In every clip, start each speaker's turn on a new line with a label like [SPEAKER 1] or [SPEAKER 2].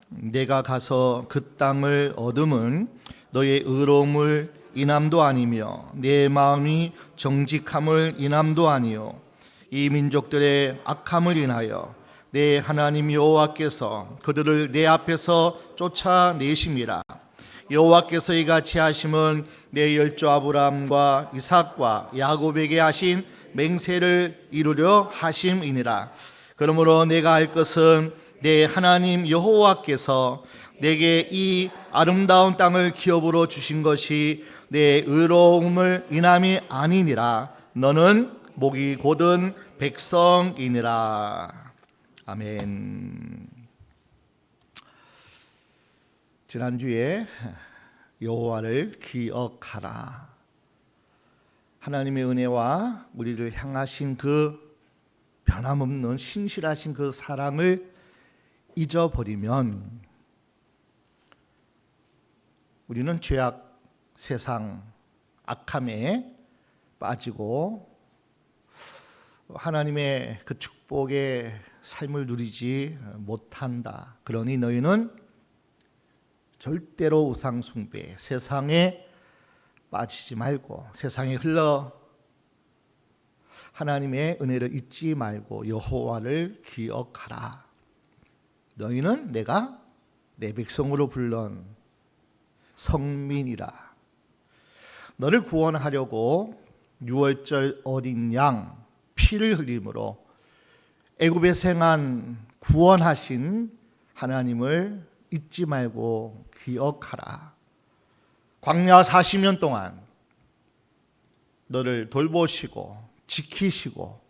[SPEAKER 1] 내가 가서 그 땅을 얻음은 너의 의로움을 인함도 아니며 내 마음이 정직함을 인함도 아니요 이 민족들의 악함을 인하여 내 하나님 여호와께서 그들을 내 앞에서 쫓아내심이라. 여호와께서 이같이 하심은 내 열조 아브라함과 이삭과 야곱에게 하신 맹세를 이루려 하심이니라. 그러므로 내가 알 것은 내 하나님 여호와께서 내게 이 아름다운 땅을 기업으로 주신 것이 내 의로움을 인함이 아니니라. 너는 목이 곧은 백성이니라. 아멘. 지난주에 여호와를 기억하라. 하나님의 은혜와 우리를 향하신 그 변함없는 신실하신 그 사랑을 잊어버리면 우리는 죄악, 세상, 악함에 빠지고 하나님의 그 축복의 삶을 누리지 못한다. 그러니 너희는 절대로 우상 숭배, 세상에 빠지지 말고 세상에 흘러 하나님의 은혜를 잊지 말고 여호와를 기억하라. 너희는 내가 내 백성으로 불른 성민이라. 너를 구원하려고 유월절 어린 양 피를 흘림으로 애굽에 생한 구원하신 하나님을 잊지 말고 기억하라. 광야 40년 동안 너를 돌보시고 지키시고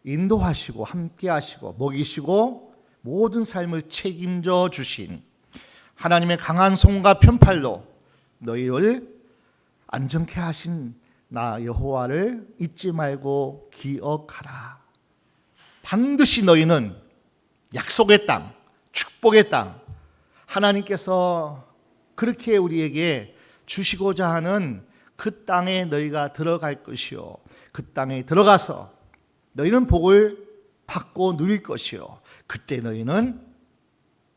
[SPEAKER 1] 인도하시고 함께하시고 먹이시고 모든 삶을 책임져 주신 하나님의 강한 손과 편팔로 너희를 안정케 하신 나 여호와를 잊지 말고 기억하라. 반드시 너희는 약속의 땅, 축복의 땅, 하나님께서 그렇게 우리에게 주시고자 하는 그 땅에 너희가 들어갈 것이요 그 땅에 들어가서 너희는 복을 받고 누릴 것이요 그때 너희는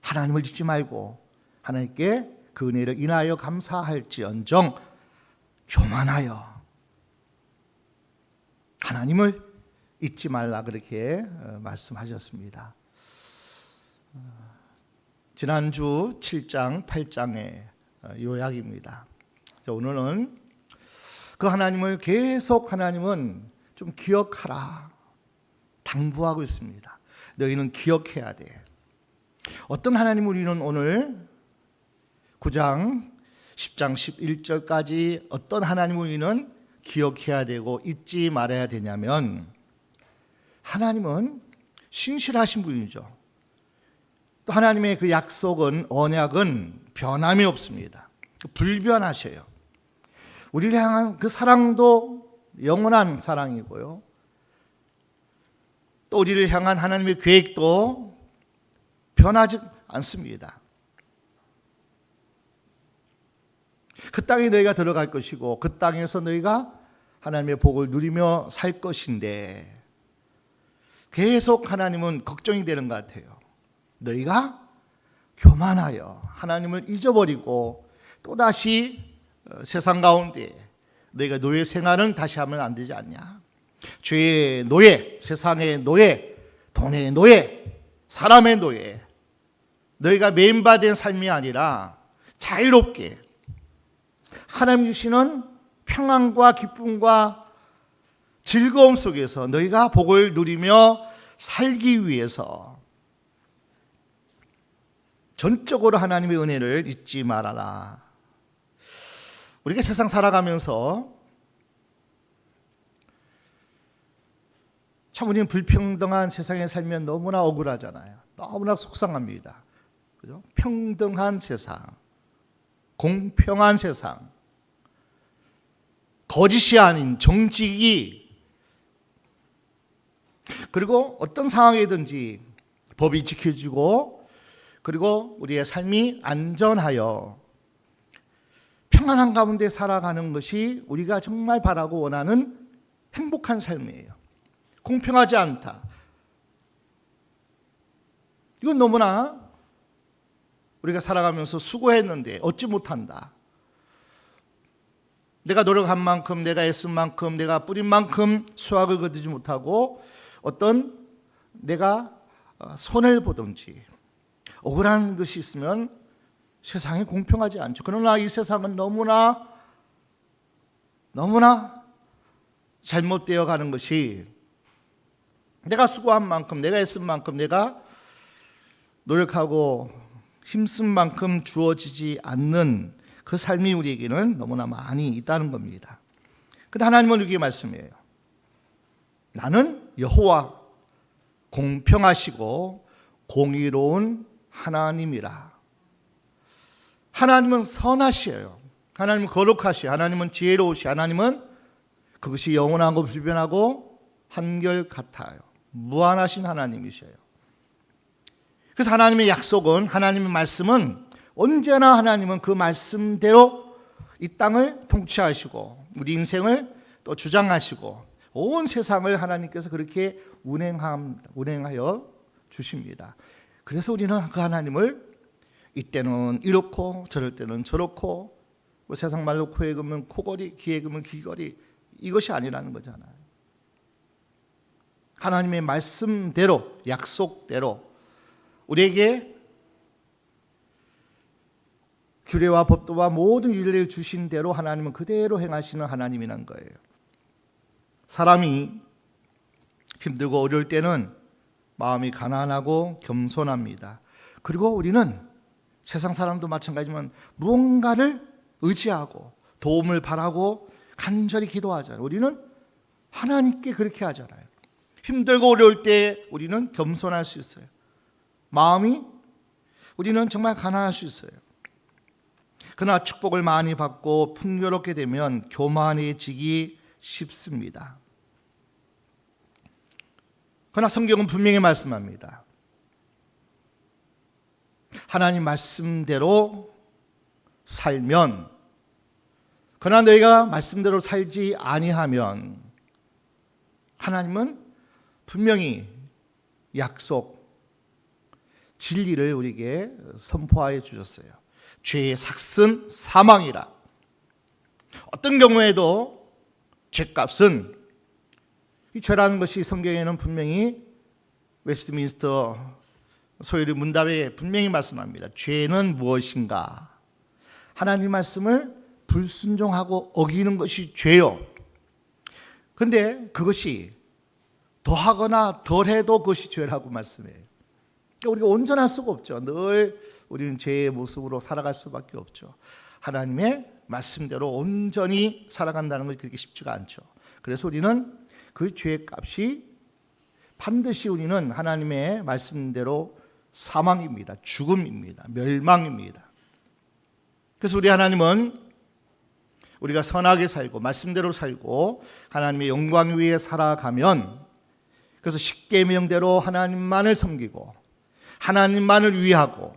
[SPEAKER 1] 하나님을 잊지 말고 하나님께 그 은혜를 인하여 감사할지언정 교만하여 하나님을 잊지 말라 그렇게 말씀하셨습니다. 지난주 7장 8장의 요약입니다. 오늘은 그 하나님을 계속 하나님은 좀 기억하라 당부하고 있습니다. 너희는 기억해야 돼. 어떤 하나님을 우리는 오늘 9장 10장 11절까지 어떤 하나님을 우리는 기억해야 되고 잊지 말아야 되냐면 하나님은 신실하신 분이죠. 또 하나님의 그 약속은 언약은 변함이 없습니다. 불변하셔요. 우리를 향한 그 사랑도 영원한 사랑이고요. 또 우리를 향한 하나님의 계획도 변하지 않습니다. 그 땅에 너희가 들어갈 것이고 그 땅에서 너희가 하나님의 복을 누리며 살 것인데 계속 하나님은 걱정이 되는 것 같아요. 너희가 교만하여 하나님을 잊어버리고 또다시 세상 가운데 너희가 노예 생활은 다시 하면 안 되지 않냐. 죄의 노예, 세상의 노예, 돈의 노예, 사람의 노예, 너희가 매인받은 삶이 아니라 자유롭게 하나님 주시는 평안과 기쁨과 즐거움 속에서 너희가 복을 누리며 살기 위해서 전적으로 하나님의 은혜를 잊지 말아라. 우리가 세상 살아가면서 참 우리는 불평등한 세상에 살면 너무나 억울하잖아요. 너무나 속상합니다. 그죠? 평등한 세상, 공평한 세상, 거짓이 아닌 정직이, 그리고 어떤 상황이든지 법이 지켜지고 그리고 우리의 삶이 안전하여 평안한 가운데 살아가는 것이 우리가 정말 바라고 원하는 행복한 삶이에요. 공평하지 않다. 이건 너무나 우리가 살아가면서 수고했는데 얻지 못한다. 내가 노력한 만큼, 내가 애쓴 만큼, 내가 뿌린 만큼 수확을 거두지 못하고 어떤 내가 손해를 보든지 억울한 것이 있으면 세상이 공평하지 않죠. 그러나 이 세상은 너무나 잘못되어 가는 것이 내가 수고한 만큼, 내가 애쓴 만큼, 내가 노력하고 힘쓴 만큼 주어지지 않는 그 삶이 우리에게는 너무나 많이 있다는 겁니다. 그런데 하나님은 이렇게 말씀해요. 나는 여호와 공평하시고 공의로운 하나님이라. 하나님은 선하시에요. 하나님은 거룩하시에요. 하나님은 지혜로우시에요. 하나님은 그것이 영원하고 불변하고 한결같아요. 무한하신 하나님이셔요. 그래서 하나님의 약속은, 하나님의 말씀은 언제나 하나님은 그 말씀대로 이 땅을 통치하시고 우리 인생을 또 주장하시고 온 세상을 하나님께서 그렇게 운행하여 주십니다. 그래서 우리는 그 하나님을 이때는 이렇고 저럴 때는 저렇고 뭐 세상 말로 코에 금은 코걸이, 귀에 금은 귀걸이, 이것이 아니라는 거잖아요. 하나님의 말씀대로, 약속대로 우리에게 규례와 법도와 모든 윤례를 주신 대로 하나님은 그대로 행하시는 하나님이란 거예요. 사람이 힘들고 어려울 때는 마음이 가난하고 겸손합니다. 그리고 우리는 세상 사람도 마찬가지지만 무언가를 의지하고 도움을 바라고 간절히 기도하잖아요. 우리는 하나님께 그렇게 하잖아요. 힘들고 어려울 때 우리는 겸손할 수 있어요. 마음이 우리는 정말 가난할 수 있어요. 그러나 축복을 많이 받고 풍요롭게 되면 교만해지기 쉽습니다. 그러나 성경은 분명히 말씀합니다. 하나님 말씀대로 살면, 그러나 너희가 말씀대로 살지 아니하면 하나님은 분명히 약속, 진리를 우리에게 선포하여 주셨어요. 죄의 삭은 사망이라. 어떤 경우에도 죄값은, 이 죄라는 것이 성경에는 분명히 웨스트민스터 소요리 문답에 분명히 말씀합니다. 죄는 무엇인가? 하나님 말씀을 불순종하고 어기는 것이 죄요. 그런데 그것이 더하거나 덜해도 그것이 죄라고 말씀해요. 우리가 온전할 수가 없죠. 늘 우리는 죄의 모습으로 살아갈 수밖에 없죠. 하나님의 말씀대로 온전히 살아간다는 것이 그렇게 쉽지가 않죠. 그래서 우리는 그 죄의 값이 반드시 우리는 하나님의 말씀대로 사망입니다. 죽음입니다. 멸망입니다. 그래서 우리 하나님은 우리가 선하게 살고 말씀대로 살고 하나님의 영광 위에 살아가면, 그래서 십계명대로 하나님만을 섬기고 하나님만을 위하고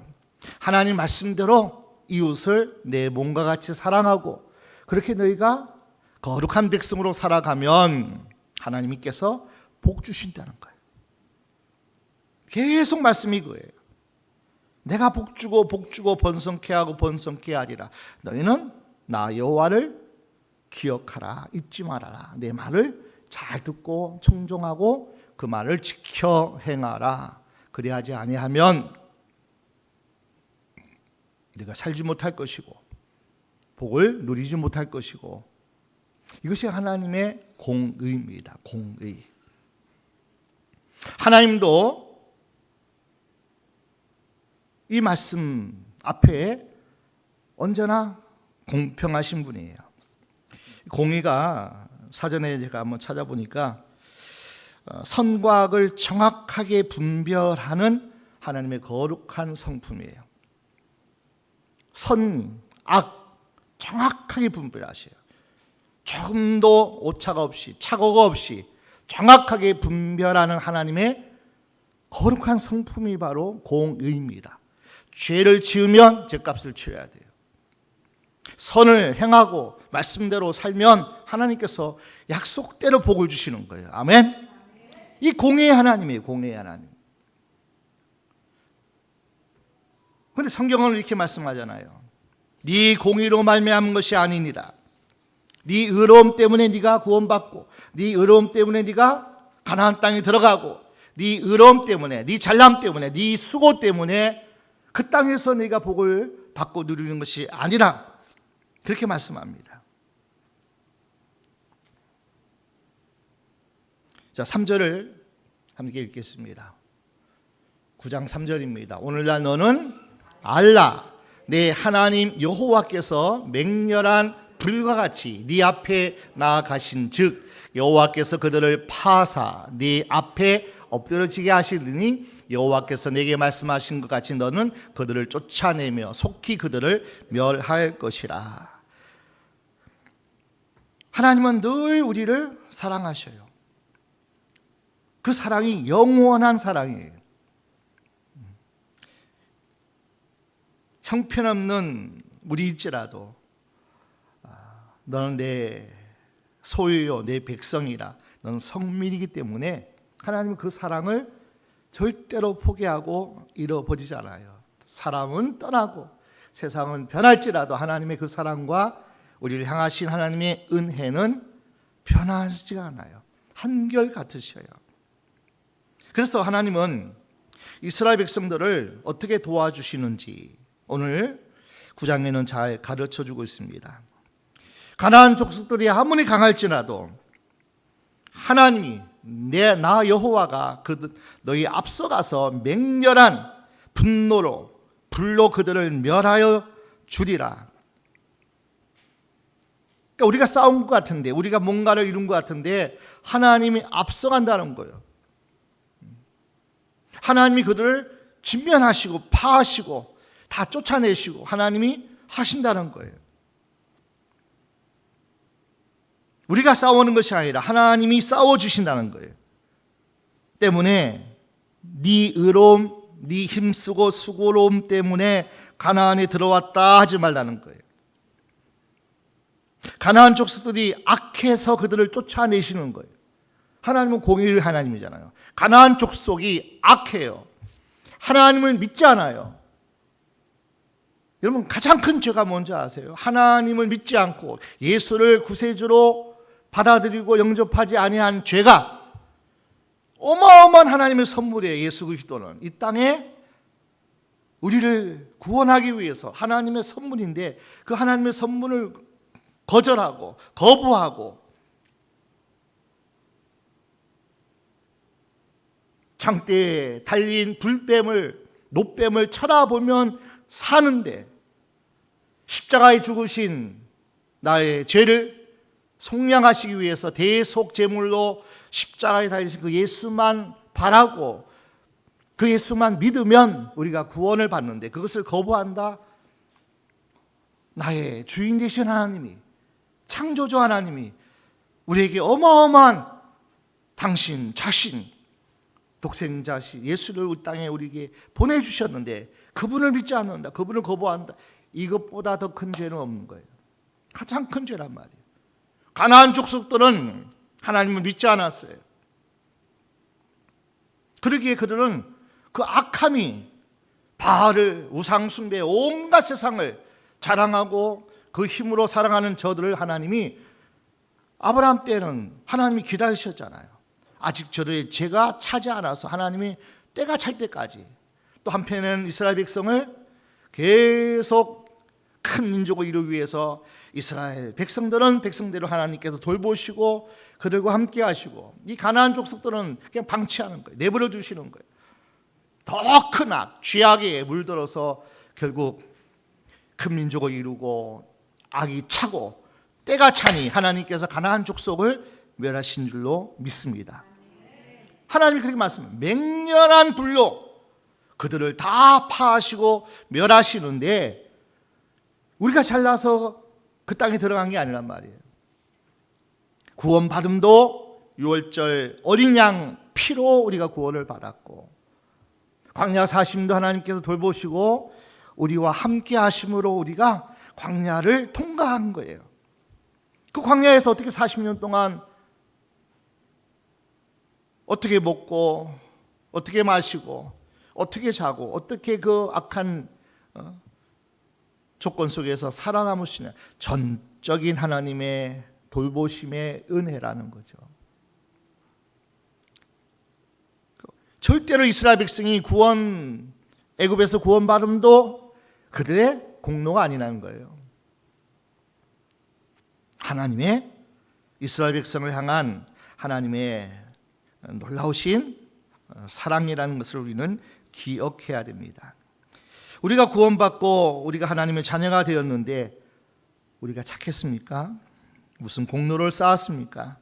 [SPEAKER 1] 하나님 말씀대로 이웃을 내 몸과 같이 사랑하고 그렇게 너희가 거룩한 백성으로 살아가면 하나님께서 복 주신다는 거예요. 계속 말씀이 그거예요. 내가 복 주고 번성케 하고 번성케 하리라. 너희는 나 여호와를 기억하라. 잊지 말아라. 내 말을 잘 듣고 청종하고 그 말을 지켜 행하라. 그리하지 아니하면 네가 살지 못할 것이고 복을 누리지 못할 것이고, 이것이 하나님의 공의입니다. 공의. 하나님도 이 말씀 앞에 언제나 공평하신 분이에요. 공의가 사전에 제가 한번 찾아보니까 선과 악을 정확하게 분별하는 하나님의 거룩한 성품이에요. 선, 악 정확하게 분별하셔요. 조금도 오차가 없이 착오가 없이 정확하게 분별하는 하나님의 거룩한 성품이 바로 공의입니다. 죄를 지으면 죄값을 치러야 돼요. 선을 행하고 말씀대로 살면 하나님께서 약속대로 복을 주시는 거예요. 아멘. 이 공의의 하나님이에요. 공의의 하나님. 그런데 그런데 성경은 이렇게 말씀하잖아요. 네 공의로 말미암은 것이 아니니라. 네 의로움 때문에 네가 구원받고, 네 의로움 때문에 네가 가나안 땅에 들어가고, 네 의로움 때문에, 네 잘남 때문에, 네 수고 때문에 그 땅에서 네가 복을 받고 누리는 것이 아니라, 그렇게 말씀합니다. 자, 3절을 함께 읽겠습니다. 9장 3절입니다. 오늘날 너는 알라, 내 하나님 여호와께서 맹렬한 불과 같이 네 앞에 나아가신 즉 여호와께서 그들을 파사 네 앞에 엎드러지게 하시더니 여호와께서 내게 말씀하신 것 같이 너는 그들을 쫓아내며 속히 그들을 멸할 것이라. 하나님은 늘 우리를 사랑하셔요. 그 사랑이 영원한 사랑이에요. 형편없는 우리일지라도 너는 내 소유요 내 백성이라, 너는 성민이기 때문에 하나님은 그 사랑을 절대로 포기하고 잃어버리지 않아요. 사람은 떠나고 세상은 변할지라도 하나님의 그 사랑과 우리를 향하신 하나님의 은혜는 변하지 않아요. 한결같으셔요. 그래서 하나님은 이스라엘 백성들을 어떻게 도와주시는지 오늘 9장에는 잘 가르쳐주고 있습니다. 가나안 족속들이 아무리 강할지라도 하나님이 나 여호와가 너희 앞서가서 맹렬한 불로 그들을 멸하여 주리라. 그러니까 우리가 싸운 것 같은데, 우리가 뭔가를 이룬 것 같은데 하나님이 앞서간다는 거예요. 하나님이 그들을 진면하시고 파하시고 다 쫓아내시고 하나님이 하신다는 거예요. 우리가 싸우는 것이 아니라 하나님이 싸워주신다는 거예요. 때문에 네 의로움, 네 힘쓰고 수고로움 때문에 가나안에 들어왔다 하지 말라는 거예요. 가나안 족속들이 악해서 그들을 쫓아내시는 거예요. 하나님은 공의의 하나님이잖아요. 가나안 족속이 악해요. 하나님을 믿지 않아요. 여러분, 가장 큰 죄가 뭔지 아세요? 하나님을 믿지 않고 예수를 구세주로 받아들이고 영접하지 아니한 죄가 어마어마한 하나님의 선물이에요. 예수 그리스도는 이 땅에 우리를 구원하기 위해서 하나님의 선물인데 그 하나님의 선물을 거절하고 거부하고 창대에 달린 노뱀을 쳐다보면 사는데 십자가에 죽으신 나의 죄를 속량하시기 위해서 대속제물로 십자가에 달리신 그 예수만 바라고 그 예수만 믿으면 우리가 구원을 받는데 그것을 거부한다? 나의 주인 되신 하나님이, 창조주 하나님이 우리에게 어마어마한 당신 자신 독생자시 예수를 이 땅에 우리에게 보내주셨는데 그분을 믿지 않는다, 그분을 거부한다, 이것보다 더 큰 죄는 없는 거예요. 가장 큰 죄란 말이에요. 가나안 족속들은 하나님을 믿지 않았어요. 그러기에 그들은 그 악함이 바알을 우상 숭배 온갖 세상을 자랑하고 그 힘으로 살아가는 저들을 하나님이 아브라함 때는 하나님이 기다리셨잖아요. 아직 저들의 죄가 차지 않아서 하나님이 때가 찰 때까지, 또 한편에는 이스라엘 백성을 계속 큰 민족을 이루기 위해서 이스라엘 백성들은 백성대로 하나님께서 돌보시고 그들과 함께 하시고 이 가나안 족속들은 그냥 방치하는 거예요. 내버려 두시는 거예요. 더 큰 악, 죄악에 물들어서 결국 큰 민족을 이루고 악이 차고 때가 차니 하나님께서 가나안 족속을 멸하신 줄로 믿습니다. 하나님이 그렇게 말씀합니다. 맹렬한 불로 그들을 다 파하시고 멸하시는데 우리가 잘나서 그 땅에 들어간 게 아니란 말이에요. 구원받음도 6월절 어린 양 피로 우리가 구원을 받았고 광야 40년도 하나님께서 돌보시고 우리와 함께 하심으로 우리가 광야를 통과한 거예요. 그 광야에서 어떻게 40년 동안 어떻게 먹고 어떻게 마시고 어떻게 자고 어떻게 그 악한 조건 속에서 살아남으시는 전적인 하나님의 돌보심의 은혜라는 거죠. 절대로 이스라엘 백성이 애굽에서 구원받음도 그들의 공로가 아니라는 거예요. 하나님의 이스라엘 백성을 향한 하나님의 놀라우신 사랑이라는 것을 우리는 기억해야 됩니다. 우리가 구원받고 우리가 하나님의 자녀가 되었는데 우리가 착했습니까? 무슨 공로를 쌓았습니까?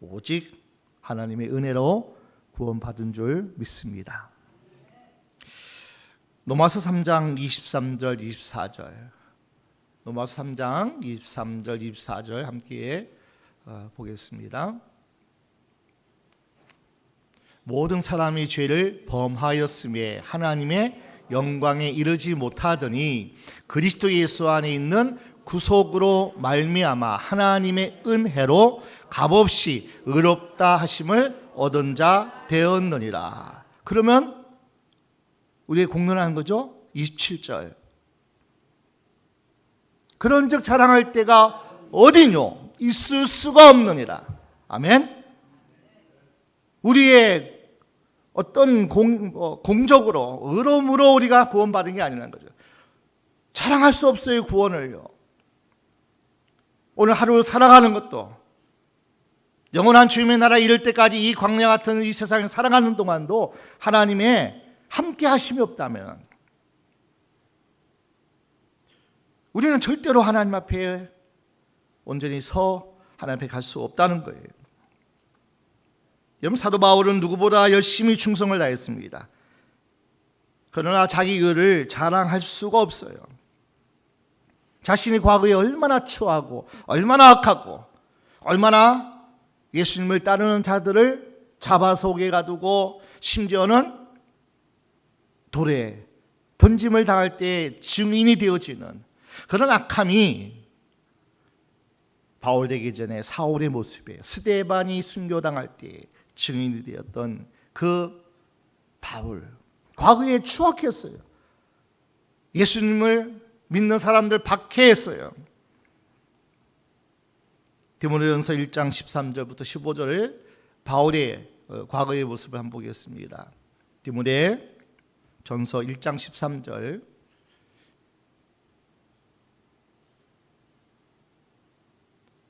[SPEAKER 1] 오직 하나님의 은혜로 구원받은 줄 믿습니다. 로마서 3장 23절 24절 로마서 3장 23절 24절 함께 보겠습니다. 모든 사람이 죄를 범하였음에 하나님의 영광에 이르지 못하더니 그리스도 예수 안에 있는 구속으로 말미암아 하나님의 은혜로 값없이 의롭다 하심을 얻은 자 되었느니라. 그러면 우리의 공론하는 거죠. 27절 그런즉 자랑할 때가 어디뇨? 있을 수가 없느니라. 아멘. 우리의 어떤 공적으로 의로움으로 우리가 구원받은 게 아니라는 거죠. 자랑할 수 없어요. 구원을요. 오늘 하루 살아가는 것도 영원한 주님의 나라에 이를 때까지 이 광야 같은 이 세상을 살아가는 동안도 하나님의 함께 하심이 없다면 우리는 절대로 하나님 앞에 온전히 하나님 앞에 갈 수 없다는 거예요. 여러분, 사도 바울은 누구보다 열심히 충성을 다했습니다. 그러나 자기 의를 자랑할 수가 없어요. 자신이 과거에 얼마나 추하고 얼마나 악하고 얼마나 예수님을 따르는 자들을 잡아서 옥에 가두고 심지어는 돌에 던짐을 당할 때 증인이 되어지는 그런 악함이 바울 되기 전에 사울의 모습에 스데반이 순교당할 때 증인이 되었던 그 바울, 과거에 추악했어요. 예수님을 믿는 사람들 박해했어요. 디모데전서 1장 13절부터 15절을 바울의 과거의 모습을 한번 보겠습니다. 디모데전서 1장 13절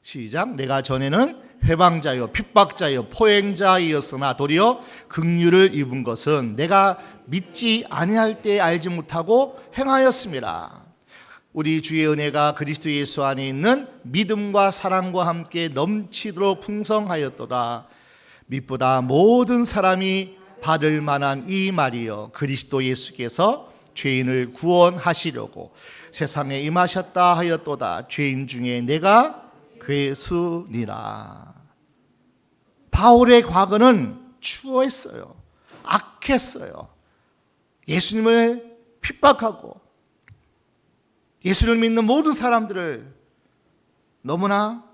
[SPEAKER 1] 시작. 내가 전에는 회방자요 핍박자요 포행자이었으나 도리어 긍휼을 입은 것은 내가 믿지 아니할 때 알지 못하고 행하였습니다. 우리 주의 은혜가 그리스도 예수 안에 있는 믿음과 사랑과 함께 넘치도록 풍성하였도다. 믿보다 모든 사람이 받을 만한 이 말이여 그리스도 예수께서 죄인을 구원하시려고 세상에 임하셨다 하였도다. 죄인 중에 내가 괴수니라. 바울의 과거는 추했어요. 악했어요. 예수님을 핍박하고 예수를 믿는 모든 사람들을 너무나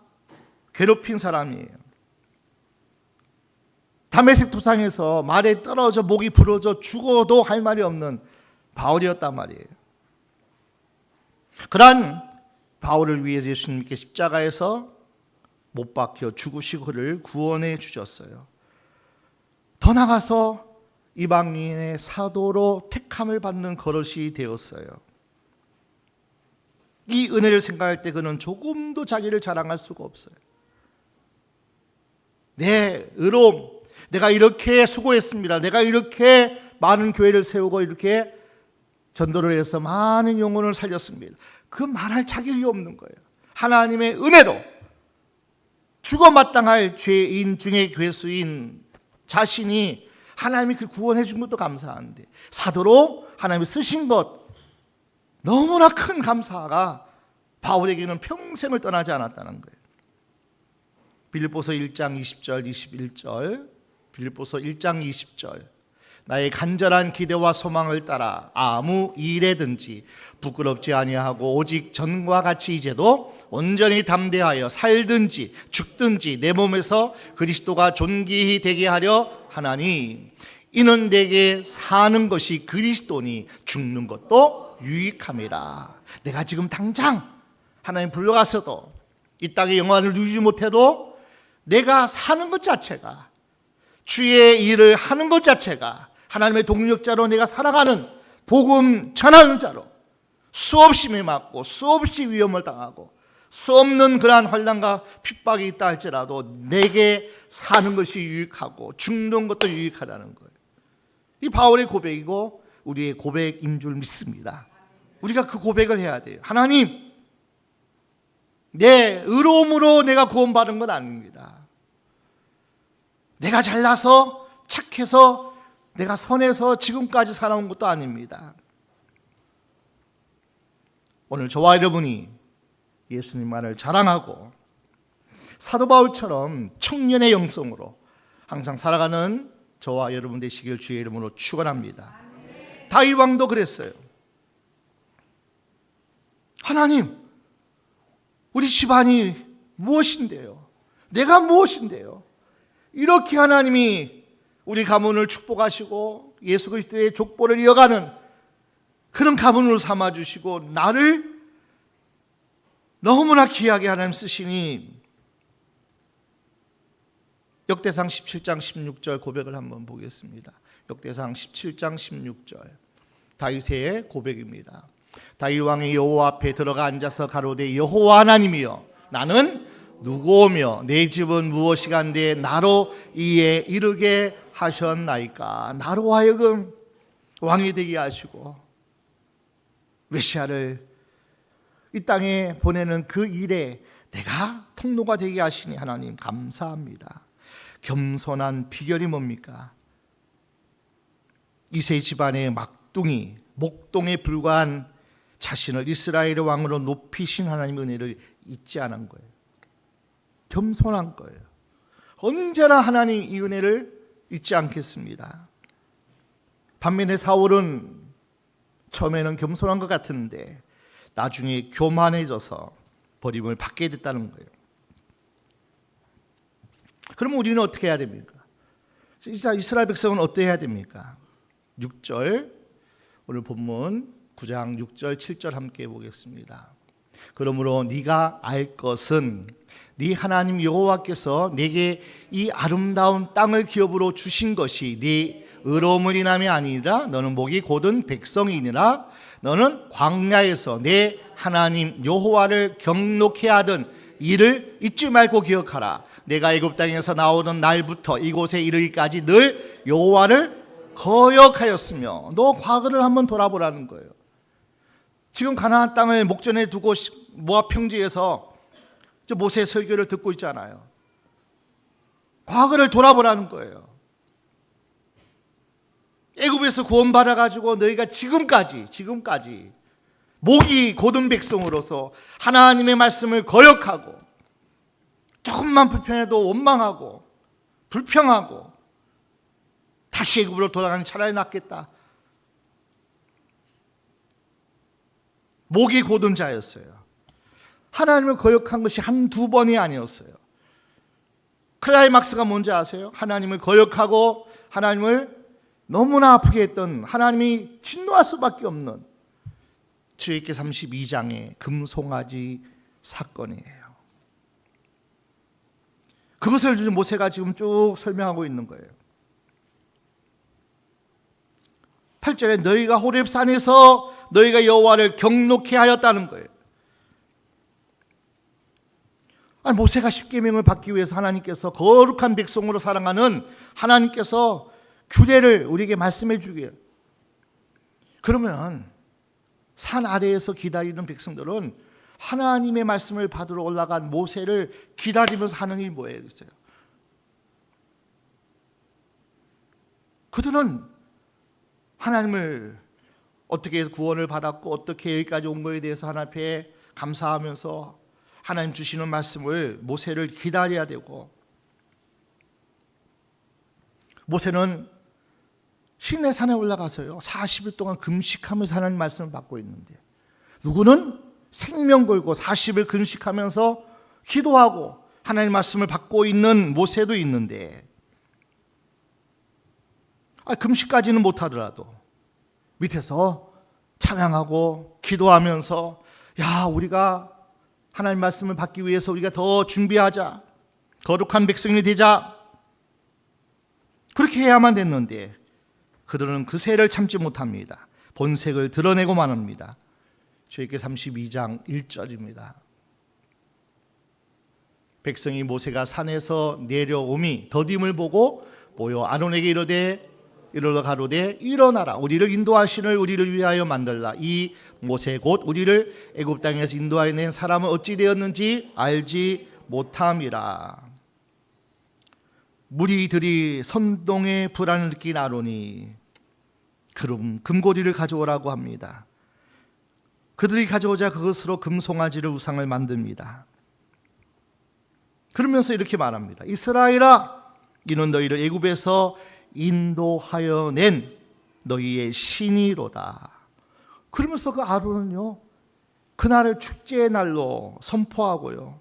[SPEAKER 1] 괴롭힌 사람이에요. 다메섹 도상에서 말에 떨어져 목이 부러져 죽어도 할 말이 없는 바울이었단 말이에요. 그러한 바울을 위해서 예수님께 십자가에서 못 박혀 죽으시고 그를 구원해 주셨어요. 더 나아가서 이방인의 사도로 택함을 받는 거릇이 되었어요. 이 은혜를 생각할 때 그는 조금도 자기를 자랑할 수가 없어요. 내 의로움, 내가 이렇게 수고했습니다. 내가 이렇게 많은 교회를 세우고 이렇게 전도를 해서 많은 영혼을 살렸습니다. 그 말할 자격이 없는 거예요. 하나님의 은혜로 죽어 마땅할 죄인 중에 괴수인 자신이 하나님이 그 구원해 준 것도 감사한데 사도로 하나님이 쓰신 것 너무나 큰 감사가 바울에게는 평생을 떠나지 않았다는 거예요. 빌립보서 1장 20절 21절 빌립보서 1장 20절 나의 간절한 기대와 소망을 따라 아무 일에든지 부끄럽지 아니하고 오직 전과 같이 이제도 온전히 담대하여 살든지 죽든지 내 몸에서 그리스도가 존귀히 되게 하려 하나니 이는 내게 사는 것이 그리스도니 죽는 것도 유익함이라. 내가 지금 당장 하나님 불러가서도 이 땅의 영광을 누리지 못해도 내가 사는 것 자체가, 주의 일을 하는 것 자체가, 하나님의 동력자로 내가 살아가는 복음 전하는 자로 수없이 매맞고 수없이 위험을 당하고 수 없는 그러한 환난과 핍박이 있다 할지라도 내게 사는 것이 유익하고 죽는 것도 유익하다는 거예요. 이 바울의 고백이고 우리의 고백인 줄 믿습니다. 우리가 그 고백을 해야 돼요. 하나님, 내 의로움으로 내가 구원받은 건 아닙니다. 내가 잘나서 착해서 내가 선해서 지금까지 살아온 것도 아닙니다. 오늘 저와 여러분이 예수님만을 자랑하고 사도 바울처럼 청년의 영성으로 항상 살아가는 저와 여러분 되시길 주의 이름으로 축원합니다. 다윗 왕도 그랬어요. 하나님, 우리 집안이 무엇인데요? 내가 무엇인데요? 이렇게 하나님이 우리 가문을 축복하시고 예수 그리스도의 족보를 이어가는 그런 가문으로 삼아주시고 나를 너무나 귀하게 하나님 쓰시니, 역대상 17장 16절 고백을 한번 보겠습니다. 역대상 17장 16절 다윗의 고백입니다. 다윗 왕이 여호와 앞에 들어가 앉아서 가로되 여호와 하나님이여 나는 누구오며 내 집은 무엇이간데 나로 이에 이르게 하셨나이까. 나로 하여금 왕이 되게 하시고 메시아를 이 땅에 보내는 그 일에 내가 통로가 되게 하시니 하나님 감사합니다. 겸손한 비결이 뭡니까? 이세 집안의 막둥이, 목동에 불과한 자신을 이스라엘의 왕으로 높이신 하나님의 은혜를 잊지 않은 거예요. 겸손한 거예요. 언제나 하나님 이 은혜를 잊지 않겠습니다. 반면에 사울은 처음에는 겸손한 것 같은데 나중에 교만해져서 버림을 받게 됐다는 거예요. 그럼 우리는 어떻게 해야 됩니까? 이스라엘 백성은 어떻게 해야 됩니까? 6절, 오늘 본문 9장 6절 7절 함께 보겠습니다. 그러므로 네가 알 것은 네 하나님 여호와께서 네게 이 아름다운 땅을 기업으로 주신 것이 네 의로움을 인함이 아니라 너는 목이 곧은 백성이니라. 너는 광야에서 내 하나님 여호와를 경록해 하던 이를 잊지 말고 기억하라. 내가 애굽 땅에서 나오던 날부터 이곳에 이르기까지 늘 여호와를 거역하였으며, 너 과거를 한번 돌아보라는 거예요. 지금 가나안 땅을 목전에 두고 모압 평지에서 모세 설교를 듣고 있잖아요. 과거를 돌아보라는 거예요. 애굽에서 구원받아 가지고 너희가 지금까지 목이 곧은 백성으로서 하나님의 말씀을 거역하고 조금만 불편해도 원망하고 불평하고 다시 애굽으로 돌아가는 차라리 낫겠다. 목이 곧은 자였어요. 하나님을 거역한 것이 한두 번이 아니었어요. 클라이막스가 뭔지 아세요? 하나님을 거역하고 하나님을 너무나 아프게 했던, 하나님이 진노할 수밖에 없는 출애굽기 32장의 금송아지 사건이에요. 그것을 모세가 지금 쭉 설명하고 있는 거예요. 8절에 너희가 호렙산에서 너희가 여호와를 경록해 하였다는 거예요. 아니, 모세가 십계명을 받기 위해서 하나님께서 거룩한 백성으로 살아가는 하나님께서 규례를 우리에게 말씀해 주기에, 그러면 산 아래에서 기다리는 백성들은 하나님의 말씀을 받으러 올라간 모세를 기다리면서 하는 일이 뭐예요? 그랬어요. 그들은 하나님을 어떻게 구원을 받았고 어떻게 여기까지 온 거에 대해서 하나님 앞에 감사하면서 하나님 주시는 말씀을 모세를 기다려야 되고, 모세는 시내산에 올라가서요 40일 동안 금식하면서 하나님 말씀을 받고 있는데, 누구는 생명 걸고 40일 금식하면서 기도하고 하나님 말씀을 받고 있는 모세도 있는데, 금식까지는 못하더라도 밑에서 찬양하고 기도하면서 야, 우리가 하나님 말씀을 받기 위해서 우리가 더 준비하자, 거룩한 백성이 되자, 그렇게 해야만 됐는데 그들은 그 세를 참지 못합니다. 본색을 드러내고만 합니다. 출애굽기 32장 1절입니다. 백성이 모세가 산에서 내려오미 더딤을 보고 모여 아론에게 이르러 가로되 일어나라, 우리를 인도할 신을 우리를 위하여 만들라. 이 모세 곧 우리를 애굽 땅에서 인도하여 낸 사람은 어찌 되었는지 알지 못함이라. 무리들이 선동의 불안을 느낀 아론이 그럼 금고리를 가져오라고 합니다. 그들이 가져오자 그것으로 금송아지를 우상을 만듭니다. 그러면서 이렇게 말합니다. 이스라엘아, 이는 너희를 애굽에서 인도하여 낸 너희의 신이로다. 그러면서 그 아론은요, 그날을 축제의 날로 선포하고요,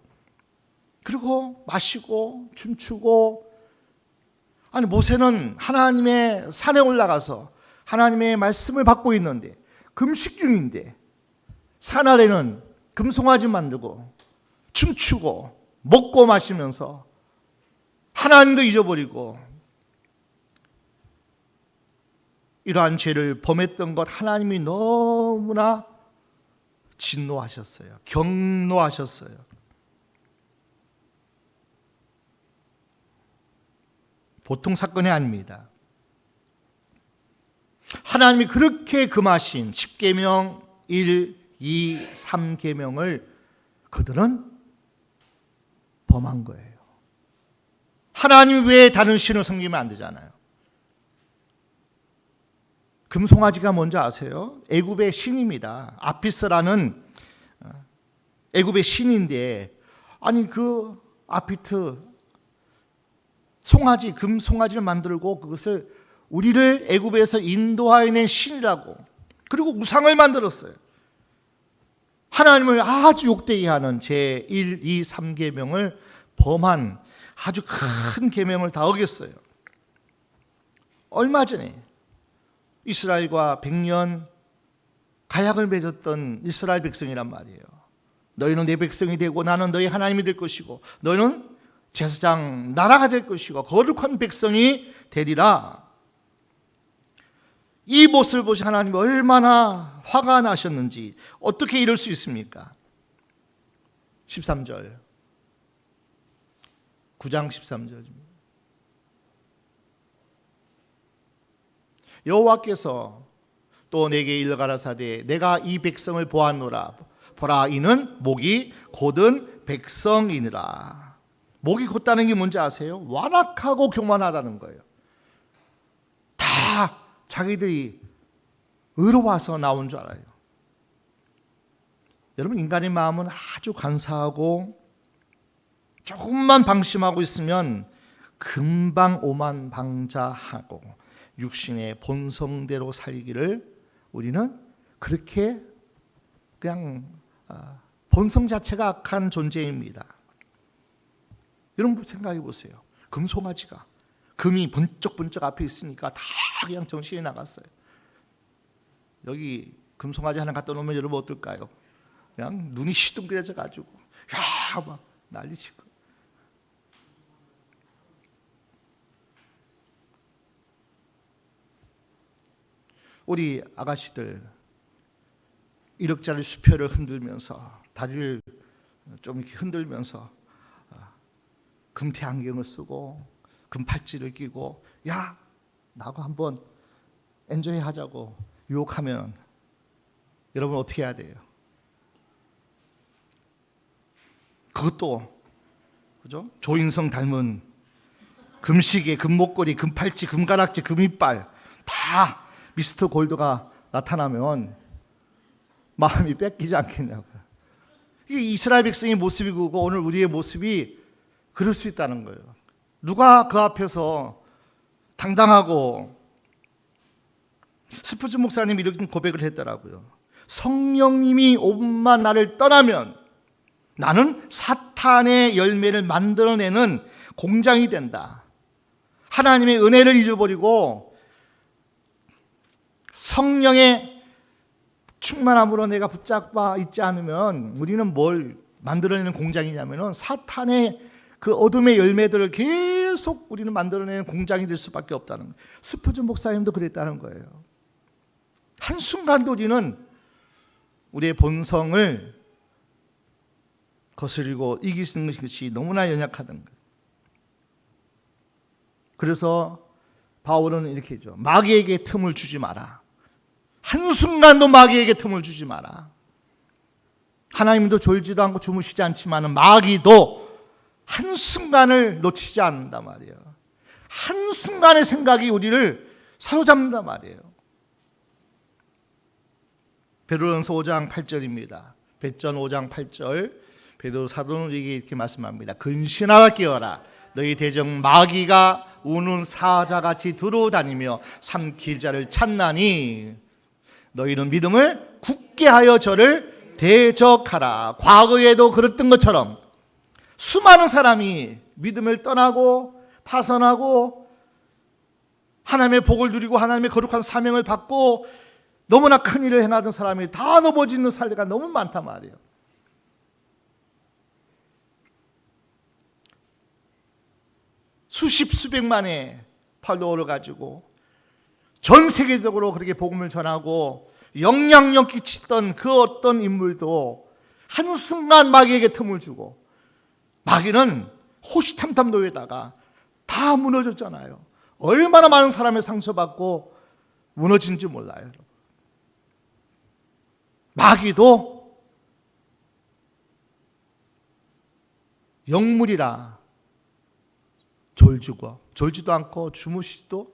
[SPEAKER 1] 그리고 마시고 춤추고, 아니 모세는 하나님의 산에 올라가서 하나님의 말씀을 받고 있는데 금식 중인데 산 아래는 금송아지 만들고 춤추고 먹고 마시면서 하나님도 잊어버리고 이러한 죄를 범했던 것 하나님이 너무나 진노하셨어요. 경노하셨어요. 보통 사건이 아닙니다. 하나님이 그렇게 금하신 10계명 1, 2, 3계명을 그들은 범한 거예요. 하나님 외에 다른 신을 섬기면 안 되잖아요. 금송아지가 뭔지 아세요? 애굽의 신입니다. 아피스라는 애굽의 신인데, 아니 그 아피트 송아지, 금송아지를 만들고 그것을 우리를 애굽에서 인도하여 낸 신이라고, 그리고 우상을 만들었어요. 하나님을 아주 욕되게 하는 제 1, 2, 3계명을 범한 아주 큰 계명을 다 어겼어요. 얼마 전에 이스라엘과 100년 가약을 맺었던 이스라엘 백성이란 말이에요. 너희는 내 백성이 되고 나는 너희 하나님이 될 것이고 너희는 제사장 나라가 될 것이고 거룩한 백성이 되리라. 이 모습을 보시 하나님이 얼마나 화가 나셨는지 어떻게 이럴 수 있습니까? 13절, 9장 13절입니다. 여호와께서 또 내게 일러 가라사대 내가 이 백성을 보았노라. 보라, 이는 목이 곧은 백성이니라. 목이 곧다는 게 뭔지 아세요? 완악하고 교만하다는 거예요. 다 자기들이 의로워서 나온 줄 알아요. 여러분, 인간의 마음은 아주 간사하고 조금만 방심하고 있으면 금방 오만방자하고 육신의 본성대로 살기를 우리는 그렇게 그냥 본성 자체가 악한 존재입니다. 여러분 생각해 보세요. 금송아지가 금이 번쩍번쩍 앞에 있으니까 다 그냥 정신이 나갔어요. 여기 금송아지 하나 갖다 놓으면 여러분 어떨까요? 그냥 눈이 시둥그려져 가지고 야 막 난리치고. 우리 아가씨들 1억짜리 수표를 흔들면서 다리를 좀 이렇게 흔들면서 금태 안경을 쓰고 금팔찌를 끼고 야 나하고 한번 엔조이 하자고 유혹하면 여러분 어떻게 해야 돼요? 그것도 그죠? 조인성 닮은 금시계, 금목걸이, 금팔찌, 금가락지, 금이빨 다 미스터 골드가 나타나면 마음이 뺏기지 않겠냐고요. 이게 이스라엘 백성의 모습이고 오늘 우리의 모습이 그럴 수 있다는 거예요. 누가 그 앞에서 당당하고. 스푸즈 목사님이 이렇게 고백을 했더라고요. 성령님이 5분만 나를 떠나면 나는 사탄의 열매를 만들어내는 공장이 된다. 하나님의 은혜를 잊어버리고 성령의 충만함으로 내가 붙잡아 있지 않으면 우리는 뭘 만들어내는 공장이냐면은 사탄의 그 어둠의 열매들을 계속 우리는 만들어내는 공장이 될 수밖에 없다는 거예요. 스푸전 목사님도 그랬다는 거예요. 한순간도 우리는 우리의 본성을 거스리고 이길 수 있는 것이 너무나 연약하다는 거예요. 그래서 바울은 이렇게 했죠. 마귀에게 틈을 주지 마라. 한순간도 마귀에게 틈을 주지 마라. 하나님도 졸지도 않고 주무시지 않지만 마귀도 한순간을 놓치지 않는단 말이에요. 한순간의 생각이 우리를 사로잡는단 말이에요. 베드로전서 5장 8절입니다. 베전 5장 8절 베드로 사도는 이렇게 말씀합니다. 근신하라 깨어라. 너희 대적 마귀가 우는 사자같이 두루다니며 삼킬 자를 찾나니 너희는 믿음을 굳게 하여 저를 대적하라. 과거에도 그랬던 것처럼 수많은 사람이 믿음을 떠나고 파선하고 하나님의 복을 누리고 하나님의 거룩한 사명을 받고 너무나 큰 일을 행하던 사람이 다 넘어지는 사례가 너무 많단 말이에요. 수십 수백만의 팔로워를 가지고 전 세계적으로 그렇게 복음을 전하고 영향력 끼치던 그 어떤 인물도 한순간 마귀에게 틈을 주고 마귀는 호시탐탐 노예다가 다 무너졌잖아요. 얼마나 많은 사람의 상처받고 무너진지 몰라요. 마귀도 영물이라 졸지도 않고 주무시도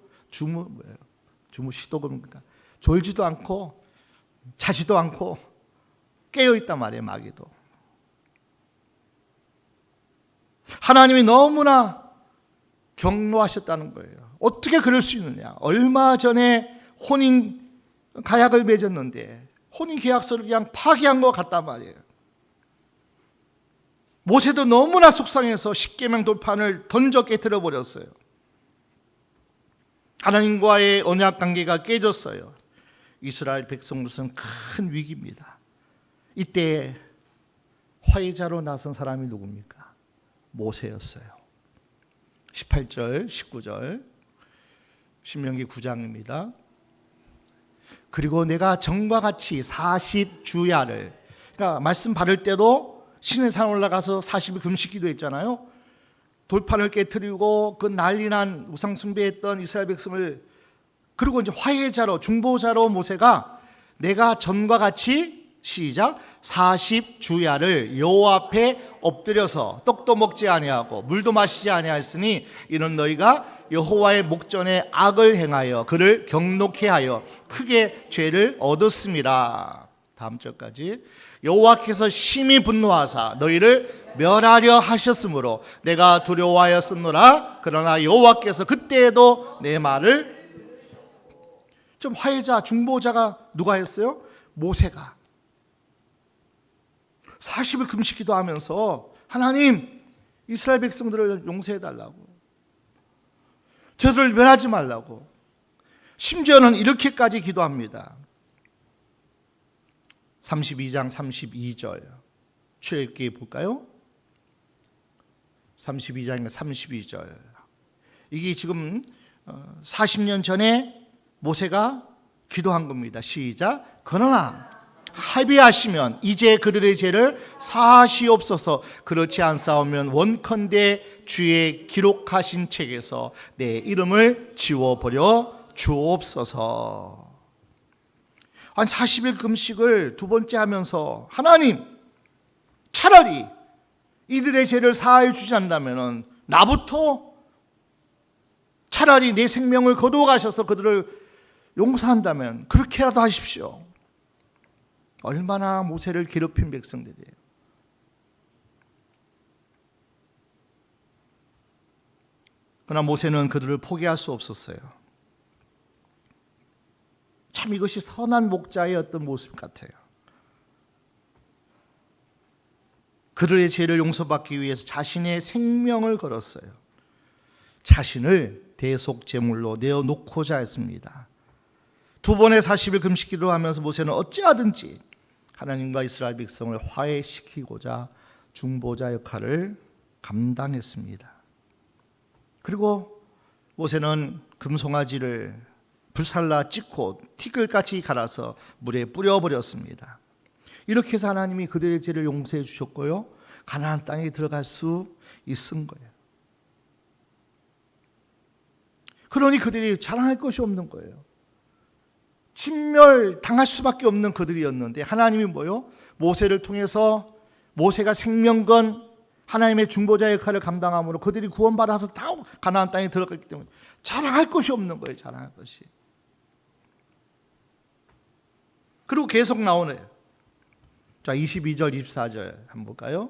[SPEAKER 1] 그럽니까? 졸지도 않고 자지도 않고 깨어 있단 말이에요. 마귀도. 하나님이 너무나 경노하셨다는 거예요. 어떻게 그럴 수 있느냐? 얼마 전에 혼인 가약을 맺었는데 혼인 계약서를 그냥 파기한 것 같단 말이에요. 모세도 너무나 속상해서 십계명 돌판을 던져 깨뜨려 버렸어요. 하나님과의 언약 관계가 깨졌어요. 이스라엘 백성으로서는 큰 위기입니다. 이때 화해자로 나선 사람이 누굽니까? 모세였어요. 18절, 19절 신명기 9장입니다. 그리고 내가 전과 같이 40주야를, 그러니까 말씀 받을 때도 신의 산 올라가서 40일 금식 기도했잖아요. 돌판을 깨뜨리고 그 난리난 우상 숭배했던 이스라엘 백성을, 그리고 이제 화해자로 중보자로 모세가 내가 전과 같이 시작 40주야를 여호와 앞에 엎드려서 떡도 먹지 아니하고 물도 마시지 아니하였으니 이는 너희가 여호와의 목전에 악을 행하여 그를 경노케 하여 크게 죄를 얻었음이라. 다음 절까지. 여호와께서 심히 분노하사 너희를 멸하려 하셨으므로 내가 두려워하였었노라. 그러나 여호와께서 그때에도 내 말을, 좀 화해자 중보자가 누가 했어요? 모세가 40일 금식 기도하면서 하나님 이스라엘 백성들을 용서해달라고, 저들을 멸하지 말라고, 심지어는 이렇게까지 기도합니다. 32장 32절 출애굽기 볼까요? 32장에 32절. 이게 지금 40년 전에 모세가 기도한 겁니다. 시작. 그러나 합의하시면 이제 그들의 죄를 사하시옵소서. 그렇지 않사오면 원컨대 주의 기록하신 책에서 내 이름을 지워버려 주옵소서. 한 40일 금식을 두 번째 하면서 하나님 차라리 이들의 죄를 사하여 주지 않는다면 나부터 차라리 내 생명을 거두어 가셔서 그들을 용서한다면 그렇게라도 하십시오. 얼마나 모세를 괴롭힌 백성들이에요. 그러나 모세는 그들을 포기할 수 없었어요. 참 이것이 선한 목자의 어떤 모습 같아요. 그들의 죄를 용서받기 위해서 자신의 생명을 걸었어요. 자신을 대속제물로 내어놓고자 했습니다. 두 번의 40일 금식 기도하면서 모세는 어찌하든지 하나님과 이스라엘 백성을 화해시키고자 중보자 역할을 감당했습니다. 그리고 모세는 금송아지를 불살라 찢고 티끌같이 갈아서 물에 뿌려버렸습니다. 이렇게 해서 하나님이 그들의 죄를 용서해 주셨고요, 가나안 땅에 들어갈 수 있은 거예요. 그러니 그들이 자랑할 것이 없는 거예요. 진멸당할 수밖에 없는 그들이었는데 하나님이 뭐요? 모세를 통해서 모세가 생명건 하나님의 중보자 역할을 감당함으로 그들이 구원받아서 다 가나안 땅에 들어갔기 때문에 자랑할 것이 없는 거예요. 자랑할 것이. 그리고 계속 나오네요. 자, 22절 24절 한번 볼까요?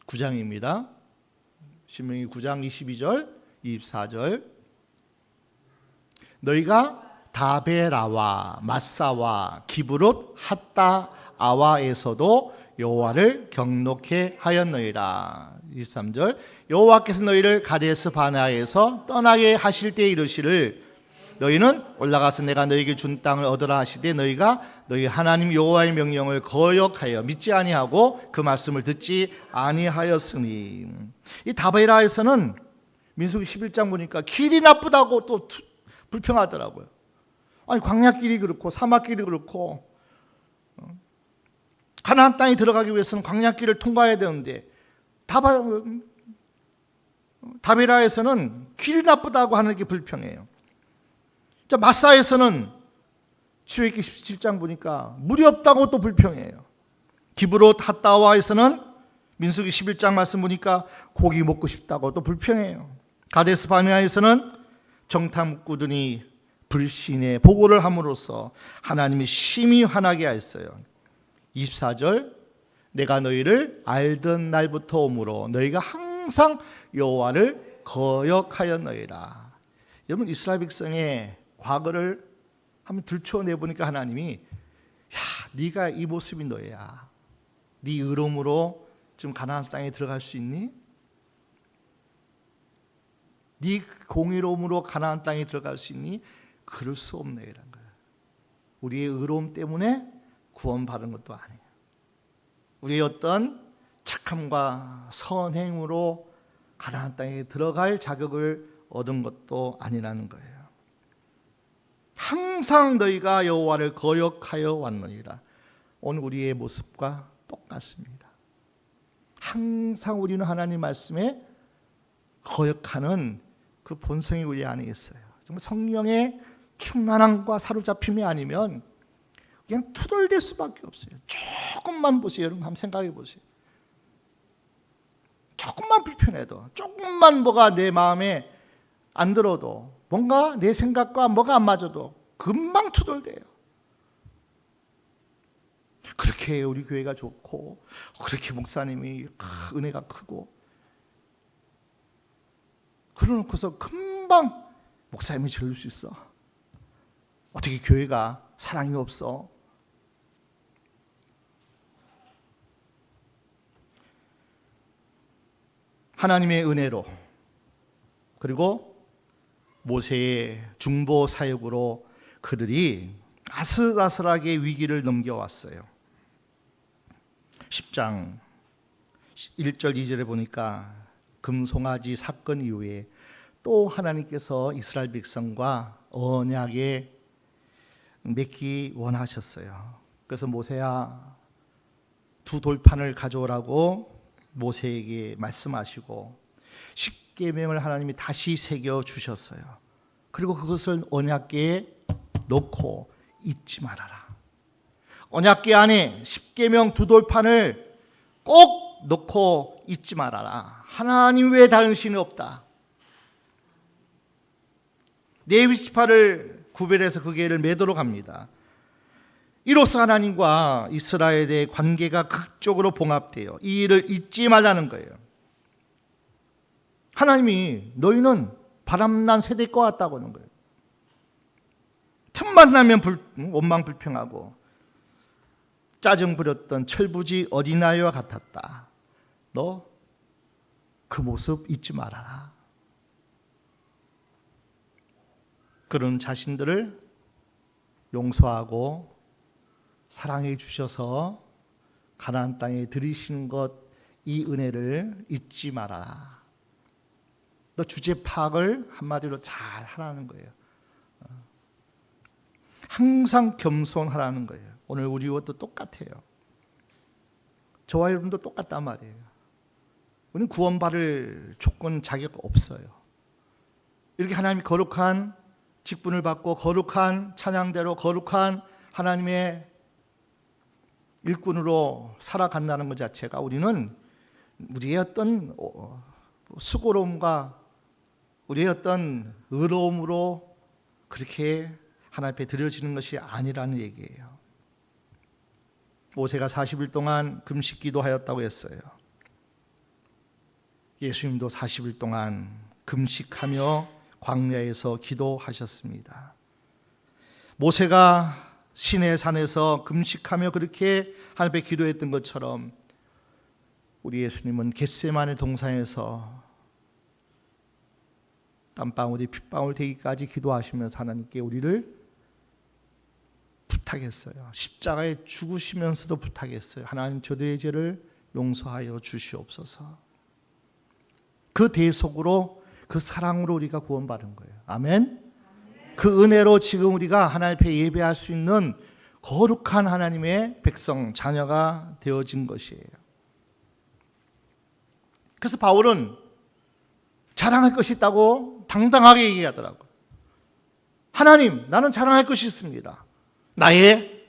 [SPEAKER 1] 9장입니다. 신명기 9장 22절 24절. 너희가 다베라와 마사와 기브롯 핫다 아와에서도 여호와를 경노케 하였느니라. 23절. 여호와께서 너희를 가데스 바네아에서 떠나게 하실 때 이르시를 너희는 올라가서 내가 너희에게 준 땅을 얻으라 하시되 너희가 너희 하나님 여호와의 명령을 거역하여 믿지 아니하고 그 말씀을 듣지 아니하였으니. 이 다베라에서는 민수기 11장 보니까 길이 나쁘다고 또 불평하더라고요. 아니 광야길이 그렇고 사막길이 그렇고 가나안 땅에 들어가기 위해서는 광야길을 통과해야 되는데 다베라에서는 길이 나쁘다고 하는 게 불평해요. 자, 마사에서는 출애굽기 17장 보니까 물이 없다고 또 불평해요. 기브롯 핫다와에서는 민수기 11장 말씀 보니까 고기 먹고 싶다고 또 불평해요. 가데스 바네아에서는 정탐 묵구들이 불신의 보고를 함으로써 하나님이 심히 화나게 하였어요. 24절. 내가 너희를 알던 날부터 오므로 너희가 항상 여호와를 거역하였느니라. 여러분, 이스라엘 백성의 과거를 한번 들춰내 보니까 하나님이 네가 이 모습이 너야. 네 의로움으로 지금 가나안 땅에 들어갈 수 있니? 네 공의로움으로 가나안 땅에 들어갈 수 있니? 그럴 수 없네 이런 거야. 우리의 의로움 때문에 구원받은 것도 아니에요. 우리의 어떤 착함과 선행으로 가나안 땅에 들어갈 자격을 얻은 것도 아니라는 거예요. 항상 너희가 여호와를 거역하여 왔느니라. 오늘 우리의 모습과 똑같습니다. 항상 우리는 하나님 말씀에 거역하는 그 본성이 우리 안에 있어요. 정말 성령의 충만함과 사로잡힘이 아니면 그냥 투덜댈 수밖에 없어요. 조금만 보세요. 여러분 한번 생각해 보세요. 조금만 불편해도, 조금만 뭐가 내 마음에 안 들어도, 뭔가 내 생각과 뭐가 안 맞아도 금방 투덜대요. 그렇게 우리 교회가 좋고, 그렇게 목사님이 은혜가 크고, 그러놓고서 금방 목사님이 저럴 수 있어. 어떻게 교회가 사랑이 없어? 하나님의 은혜로, 그리고 모세의 중보 사역으로 그들이 아슬아슬하게 위기를 넘겨왔어요. 10장 1절 2절에 보니까 금송아지 사건 이후에 또 하나님께서 이스라엘 백성과 언약에 맺기 원하셨어요. 그래서 모세야, 두 돌판을 가져오라고 모세에게 말씀하시고 십계명을 하나님이 다시 새겨 주셨어요. 그리고 그것을 언약궤에 넣고 잊지 말아라. 언약궤 안에 십계명 두 돌판을 꼭 넣고 잊지 말아라. 하나님 외에 다른 신이 없다. 레위 지파를 구별해서 그 궤를 매도록 합니다. 이로써 하나님과 이스라엘의 관계가 극적으로 봉합되어 이 일을 잊지 말라는 거예요. 하나님이 너희는 바람난 세대일 것 같다고 하는 거예요. 틈만 나면 원망 불평하고 짜증 부렸던 철부지 어린아이와 같았다. 너 그 모습 잊지 말아라. 그런 자신들을 용서하고 사랑해 주셔서 가나안 땅에 들이시는 것, 이 은혜를 잊지 마라. 너 주제 파악을 한마디로 잘 하라는 거예요. 항상 겸손하라는 거예요. 오늘 우리와 또 똑같아요. 저와 여러분도 똑같단 말이에요. 우리는 구원받을 조건, 자격 없어요. 이렇게 하나님이 거룩한 직분을 받고 거룩한 찬양대로 거룩한 하나님의 일꾼으로 살아간다는 것 자체가 우리는 우리의 어떤 수고로움과 우리의 어떤 의로움으로 그렇게 하나님 앞에 드려지는 것이 아니라는 얘기예요. 모세가 40일 동안 금식 기도하였다고 했어요. 예수님도 40일 동안 금식하며 광야에서 기도하셨습니다. 모세가 시내 산에서 금식하며 그렇게 하나님 앞에 기도했던 것처럼 우리 예수님은 겟세마네 동산에서 땀방울이 핏방울 되기까지 기도하시면서 하나님께 우리를 부탁했어요. 십자가에 죽으시면서도 부탁했어요. 하나님, 저들의 죄를 용서하여 주시옵소서. 그 대속으로, 그 사랑으로 우리가 구원받은 거예요. 아멘. 그 은혜로 지금 우리가 하나님 앞에 예배할 수 있는 거룩한 하나님의 백성, 자녀가 되어진 것이에요. 그래서 바울은 자랑할 것이 있다고 당당하게 얘기하더라고요. 하나님, 나는 자랑할 것이 있습니다. 나의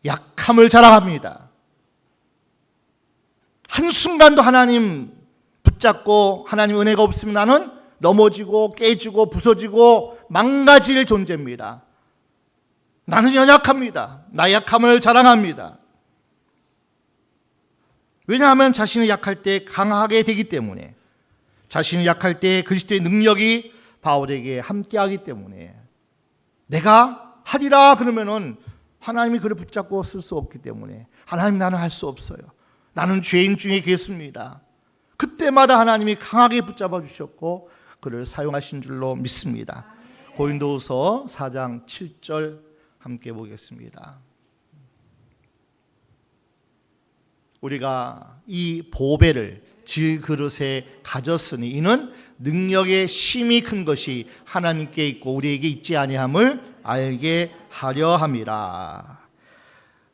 [SPEAKER 1] 약함을 자랑합니다. 한순간도 하나님 붙잡고 하나님 은혜가 없으면 나는 넘어지고 깨지고 부서지고 망가질 존재입니다. 나는 연약합니다. 나의 약함을 자랑합니다. 왜냐하면 자신이 약할 때 강하게 되기 때문에, 자신이 약할 때 그리스도의 능력이 바울에게 함께하기 때문에, 내가 하리라 그러면은 하나님이 그를 붙잡고 쓸 수 없기 때문에, 하나님, 나는 할 수 없어요. 나는 죄인 중에 계십니다. 그때마다 하나님이 강하게 붙잡아 주셨고 그를 사용하신 줄로 믿습니다. 고린도후서 4장 7절 함께 보겠습니다. 우리가 이 보배를 질그릇에 가졌으니 이는 능력의 심이 큰 것이 하나님께 있고 우리에게 있지 아니함을 알게 하려 함이라.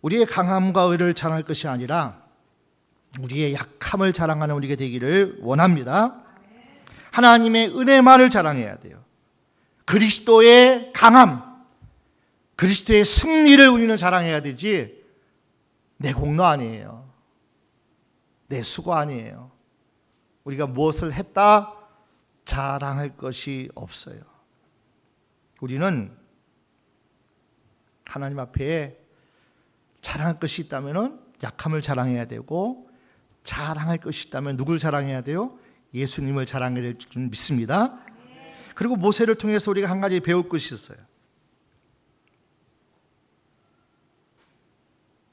[SPEAKER 1] 우리의 강함과 의를 자랑할 것이 아니라 우리의 약함을 자랑하는 우리가 되기를 원합니다. 하나님의 은혜만을 자랑해야 돼요. 그리스도의 강함, 그리스도의 승리를 우리는 자랑해야 되지, 내 공로 아니에요. 내 수고 아니에요. 우리가 무엇을 했다 자랑할 것이 없어요. 우리는 하나님 앞에 자랑할 것이 있다면 약함을 자랑해야 되고, 자랑할 것이 있다면 누굴 자랑해야 돼요? 예수님을 자랑해야 될 줄 믿습니다. 그리고 모세를 통해서 우리가 한 가지 배울 것이 있어요.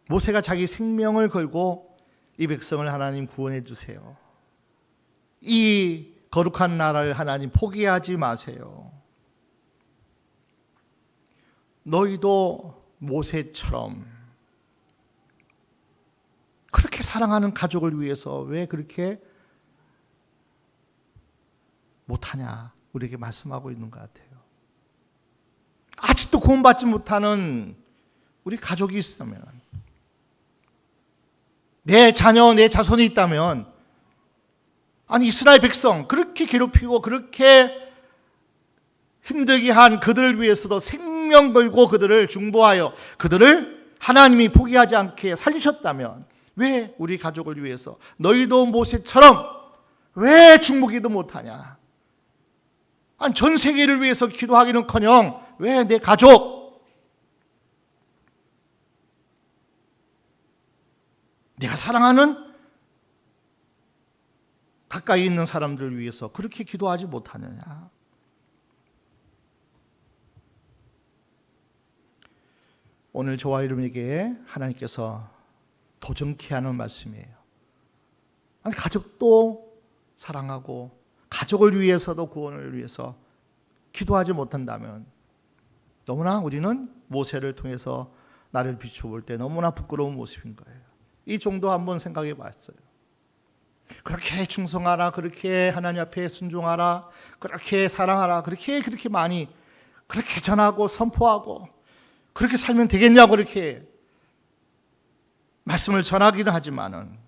[SPEAKER 1] 모세가 자기 생명을 걸고 이 백성을 하나님 구원해 주세요. 이 거룩한 나라를 하나님 포기하지 마세요. 너희도 모세처럼 그렇게 사랑하는 가족을 위해서 왜 그렇게 못하냐, 우리에게 말씀하고 있는 것 같아요. 아직도 구원받지 못하는 우리 가족이 있다면, 내 자녀, 내 자손이 있다면, 아니 이스라엘 백성 그렇게 괴롭히고 그렇게 힘들게 한 그들을 위해서도 생명 걸고 그들을 중보하여 그들을 하나님이 포기하지 않게 살리셨다면, 왜 우리 가족을 위해서 너희도 모세처럼 왜 중보기도 못하냐? 아니 전 세계를 위해서 기도하기는커녕 왜 내 가족, 내가 사랑하는 가까이 있는 사람들을 위해서 그렇게 기도하지 못하느냐? 오늘 저와 여러분에게 하나님께서 도전케 하는 말씀이에요. 아니 가족도 사랑하고 가족을 위해서도 구원을 위해서 기도하지 못한다면 너무나 우리는 모세를 통해서 나를 비춰볼 때 너무나 부끄러운 모습인 거예요. 이 정도 한번 생각해 봤어요. 그렇게 충성하라, 그렇게 하나님 앞에 순종하라, 그렇게 사랑하라, 그렇게 많이 그렇게 전하고 선포하고 그렇게 살면 되겠냐고 그렇게 말씀을 전하기도 하지만은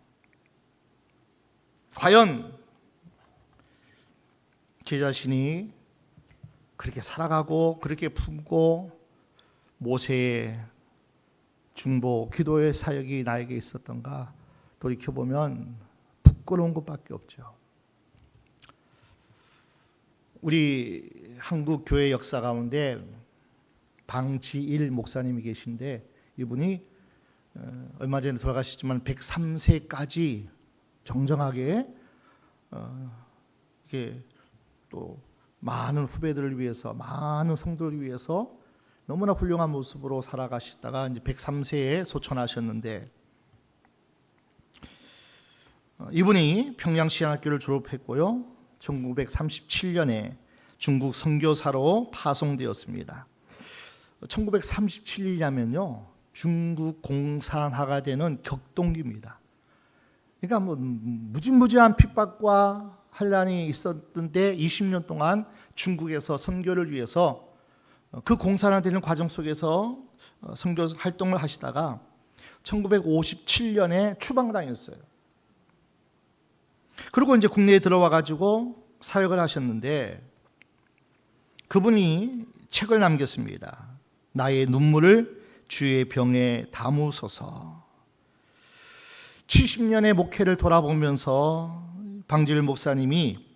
[SPEAKER 1] 과연 제 자신이 그렇게 살아가고 그렇게 품고 모세의 중보, 기도의 사역이 나에게 있었던가 돌이켜보면 부끄러운 것밖에 없죠. 우리 한국 교회 역사 가운데 방지일 목사님이 계신데 이분이 얼마 전에 돌아가셨지만 103세까지 정정하게 이게 또 많은 후배들을 위해서, 많은 성도를 위해서 너무나 훌륭한 모습으로 살아가시다가 이제 103세에 소천하셨는데, 이분이 평양시안학교를 졸업했고요. 1937년에 중국 선교사로 파송되었습니다. 1937년이면요 중국 공산화가 되는 격동기입니다. 그러니까 뭐 무지무지한 핍박과 환란이 있었는데 20년 동안 중국에서 선교를 위해서 그 공산화되는 과정 속에서 선교 활동을 하시다가 1957년에 추방당했어요. 그리고 이제 국내에 들어와 가지고 사역을 하셨는데 그분이 책을 남겼습니다. 나의 눈물을 주의 병에 담으소서. 70년의 목회를 돌아보면서 방지일 목사님이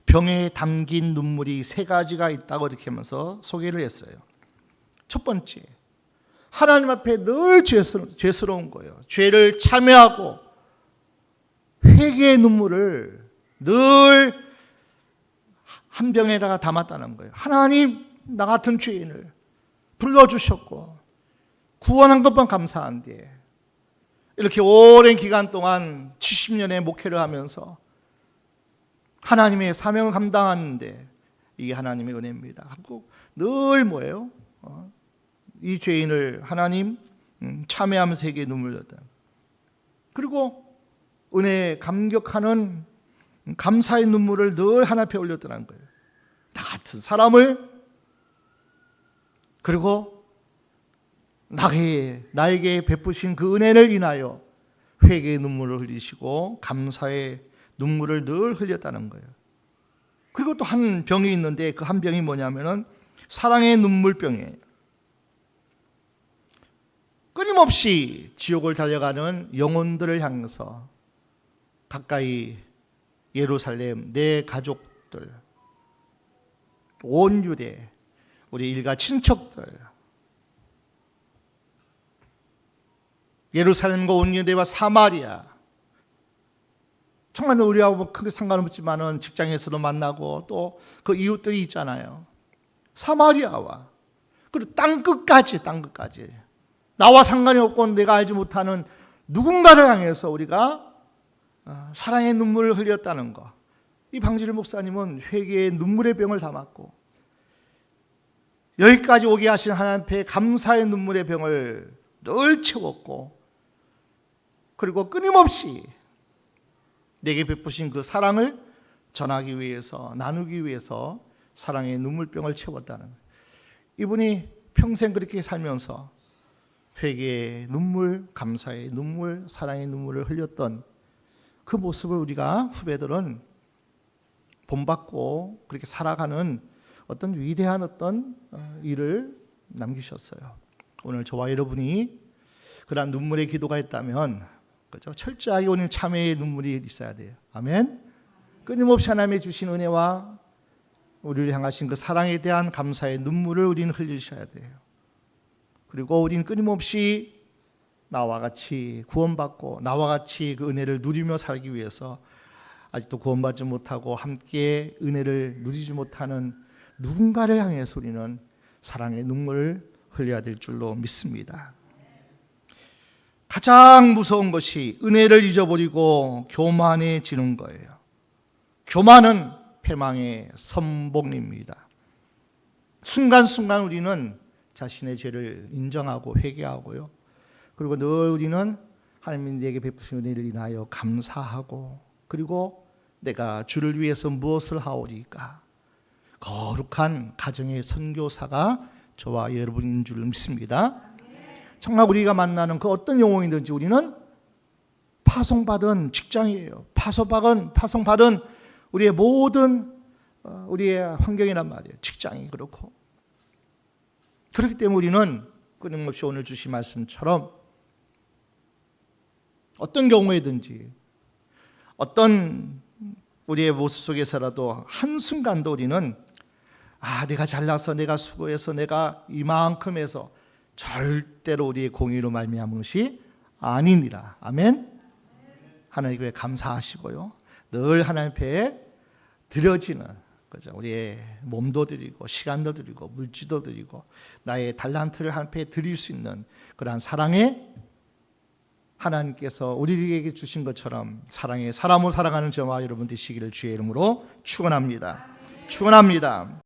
[SPEAKER 1] 병에 담긴 눈물이 3가지가 있다고 이렇게 하면서 소개를 했어요. 첫 번째, 하나님 앞에 늘 죄스러운 거예요. 죄를 참회하고 회개의 눈물을 늘 한 병에다가 담았다는 거예요. 하나님, 나 같은 죄인을 불러주셨고 구원한 것만 감사한데 이렇게 오랜 기간 동안 70년의 목회를 하면서 하나님의 사명을 감당하는데 이게 하나님의 은혜입니다 하고 늘 뭐예요? 이 죄인을 하나님 참회하면서 회개의 눈물을 흘렸다. 그리고 은혜에 감격하는 감사의 눈물을 늘 하나님 앞에 올렸다는 거예요. 나 같은 사람을, 그리고 나에게 베푸신 그 은혜를 인하여 회개의 눈물을 흘리시고 감사의 눈물을 늘 흘렸다는 거예요. 그리고 또 한 병이 있는데 그 한 병이 뭐냐면은 사랑의 눈물병이에요. 끊임없이 지옥을 달려가는 영혼들을 향해서 가까이 예루살렘, 내 가족들, 온 유대, 우리 일가 친척들, 예루살렘과 온 유대와 사마리아, 정말 우리하고 크게 상관없지만은 직장에서도 만나고 또 그 이웃들이 있잖아요. 사마리아와 그리고 땅끝까지 나와 상관이 없고 내가 알지 못하는 누군가를 향해서 우리가 사랑의 눈물을 흘렸다는 것. 이 방지일 목사님은 회개의 눈물의 병을 담았고 여기까지 오게 하신 하나님 앞에 감사의 눈물의 병을 늘 채웠고 그리고 끊임없이 내게 베푸신 그 사랑을 전하기 위해서, 나누기 위해서 사랑의 눈물병을 채웠다는 거예요. 이분이 평생 그렇게 살면서 회개의 눈물, 감사의 눈물, 사랑의 눈물을 흘렸던 그 모습을 우리가 후배들은 본받고 그렇게 살아가는 어떤 위대한 어떤 일을 남기셨어요. 오늘 저와 여러분이 그러한 눈물의 기도가 있다면, 그렇죠? 철저하게 오늘 참회의 눈물이 있어야 돼요. 아멘. 끊임없이 하나님의 주신 은혜와 우리를 향하신 그 사랑에 대한 감사의 눈물을 우리는 흘리셔야 돼요. 그리고 우리는 끊임없이 나와 같이 구원받고 나와 같이 그 은혜를 누리며 살기 위해서 아직도 구원받지 못하고 함께 은혜를 누리지 못하는 누군가를 향해서 우리는 사랑의 눈물을 흘려야 될 줄로 믿습니다. 가장 무서운 것이 은혜를 잊어버리고 교만해지는 거예요. 교만은 패망의 선봉입니다. 순간순간 우리는 자신의 죄를 인정하고 회개하고요. 그리고 늘 우리는 하나님이 내게 베푸신 은혜를 인하여 감사하고, 그리고 내가 주를 위해서 무엇을 하오리까? 거룩한 가정의 선교사가 저와 여러분인 줄 믿습니다. 정말 우리가 만나는 그 어떤 영혼이든지 우리는 파송받은 직장이에요. 파송받은 우리의 모든 우리의 환경이란 말이에요. 직장이 그렇고. 그렇기 때문에 우리는 끊임없이 오늘 주신 말씀처럼 어떤 경우에든지 어떤 우리의 모습 속에서라도 한순간도 우리는 내가 잘나서 내가 수고해서 내가 이만큼 해서 절대로 우리의 공의로 말미암은 것이 아니니라. 아멘. 하나님께 감사하시고요. 늘 하나님 앞에 드려지는 그죠? 우리의 몸도 드리고 시간도 드리고 물질도 드리고 나의 달란트를 하나님 앞에 드릴 수 있는 그러한 사랑의 하나님께서 우리에게 주신 것처럼 사랑의 사람으로 살아가는 저와 여러분 되시기를 주의 이름으로 축원합니다. 축원합니다.